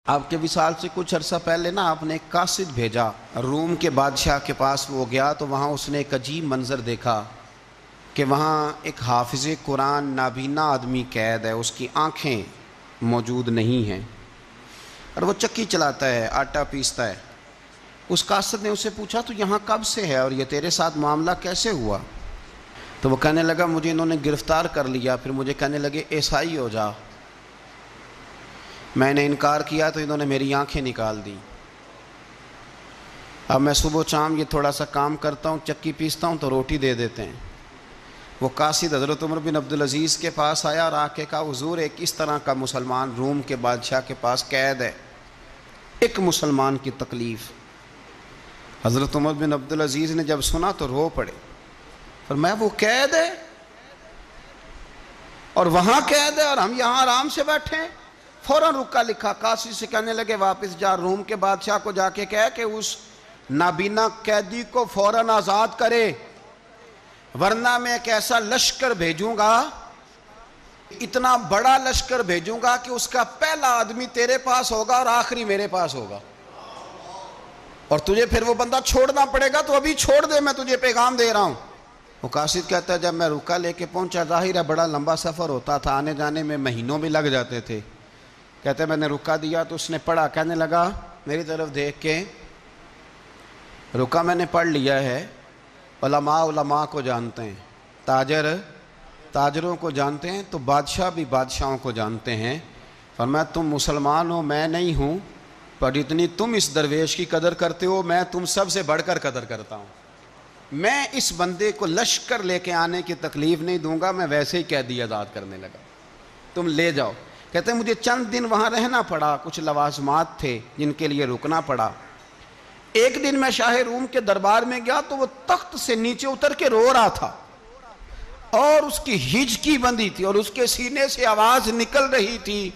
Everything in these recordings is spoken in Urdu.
آپ کے وصال سے کچھ عرصہ پہلے نا آپ نے ایک قاصد بھیجا روم کے بادشاہ کے پاس، وہ گیا تو وہاں اس نے ایک عجیب منظر دیکھا کہ وہاں ایک حافظ قرآن نابینا آدمی قید ہے، اس کی آنکھیں موجود نہیں ہیں اور وہ چکی چلاتا ہے، آٹا پیستا ہے۔ اس قاصد نے اسے پوچھا تو یہاں کب سے ہے اور یہ تیرے ساتھ معاملہ کیسے ہوا؟ تو وہ کہنے لگا مجھے انہوں نے گرفتار کر لیا، پھر مجھے کہنے لگے عیسائی ہو جا، میں نے انکار کیا تو انہوں نے میری آنکھیں نکال دی۔ اب میں صبح شام یہ تھوڑا سا کام کرتا ہوں، چکی پیستا ہوں تو روٹی دے دیتے ہیں۔ وہ قاصد حضرت عمر بن عبدالعزیز کے پاس آیا اور آ کے کہا حضور ایک اس طرح کا مسلمان روم کے بادشاہ کے پاس قید ہے، ایک مسلمان کی تکلیف۔ حضرت عمر بن عبدالعزیز نے جب سنا تو رو پڑے، فرمایا وہ قید ہے اور وہاں قید ہے اور ہم یہاں آرام سے بیٹھے ہیں۔ فوراً رکا لکھا قاصد سے کہنے لگے واپس جا، روم کے بادشاہ کو جا کے کہہ کہ اس نابینا قیدی کو فوراً آزاد کرے، ورنہ میں ایک ایسا لشکر بھیجوں گا، اتنا بڑا لشکر بھیجوں گا کہ اس کا پہلا آدمی تیرے پاس ہوگا اور آخری میرے پاس ہوگا، اور تجھے پھر وہ بندہ چھوڑنا پڑے گا، تو ابھی چھوڑ دے، میں تجھے پیغام دے رہا ہوں۔ وہ قاصد کہتا ہے جب میں رکا لے کے پہنچا، ظاہر ہے بڑا لمبا سفر ہوتا تھا، آنے جانے میں مہینوں بھی لگ جاتے تھے، کہتے میں نے رکا دیا تو اس نے پڑھا، کہنے لگا میری طرف دیکھ کے رکا میں نے پڑھ لیا ہے، علماء کو جانتے ہیں، تاجر تاجروں کو جانتے ہیں، تو بادشاہ بھی بادشاہوں کو جانتے ہیں۔ فرمایا تم مسلمان ہو میں نہیں ہوں، پر اتنی تم اس درویش کی قدر کرتے ہو میں تم سب سے بڑھ کر قدر کرتا ہوں۔ میں اس بندے کو لشکر لے کے آنے کی تکلیف نہیں دوں گا، میں ویسے ہی قیدی آزاد کرنے لگا، تم لے جاؤ۔ کہتے ہیں مجھے چند دن وہاں رہنا پڑا، کچھ لوازمات تھے جن کے لیے رکنا پڑا۔ ایک دن میں شاہ روم کے دربار میں گیا تو وہ تخت سے نیچے اتر کے رو رہا تھا اور اس کی ہچکی بندھی تھی اور اس کے سینے سے آواز نکل رہی تھی۔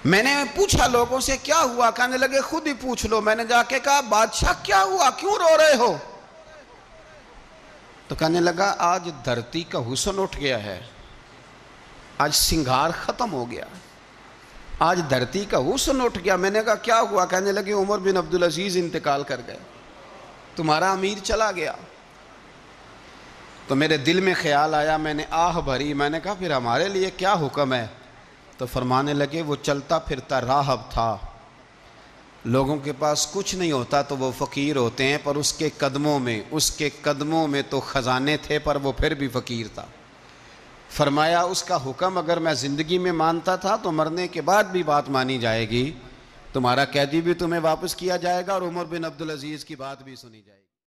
میں نے پوچھا لوگوں سے کیا ہوا، کہنے لگے خود ہی پوچھ لو۔ میں نے جا کے کہا بادشاہ کیا ہوا، کیوں رو رہے ہو؟ تو کہنے لگا آج دھرتی کا حسن اٹھ گیا ہے، آج سنگھار ختم ہو گیا، آج دھرتی کا حسن اٹھ گیا۔ میں نے کہا کیا ہوا؟ کہنے لگے عمر بن عبدالعزیز انتقال کر گئے، تمہارا امیر چلا گیا۔ تو میرے دل میں خیال آیا، میں نے آہ بھری، میں نے کہا پھر ہمارے لیے کیا حکم ہے؟ تو فرمانے لگے وہ چلتا پھرتا راہب تھا، لوگوں کے پاس کچھ نہیں ہوتا تو وہ فقیر ہوتے ہیں، پر اس کے قدموں میں تو خزانے تھے، پر وہ پھر بھی فقیر تھا۔ فرمایا اس کا حکم اگر میں زندگی میں مانتا تھا تو مرنے کے بعد بھی بات مانی جائے گی، تمہارا قیدی بھی تمہیں واپس کیا جائے گا اور عمر بن عبدالعزیز کی بات بھی سنی جائے گی۔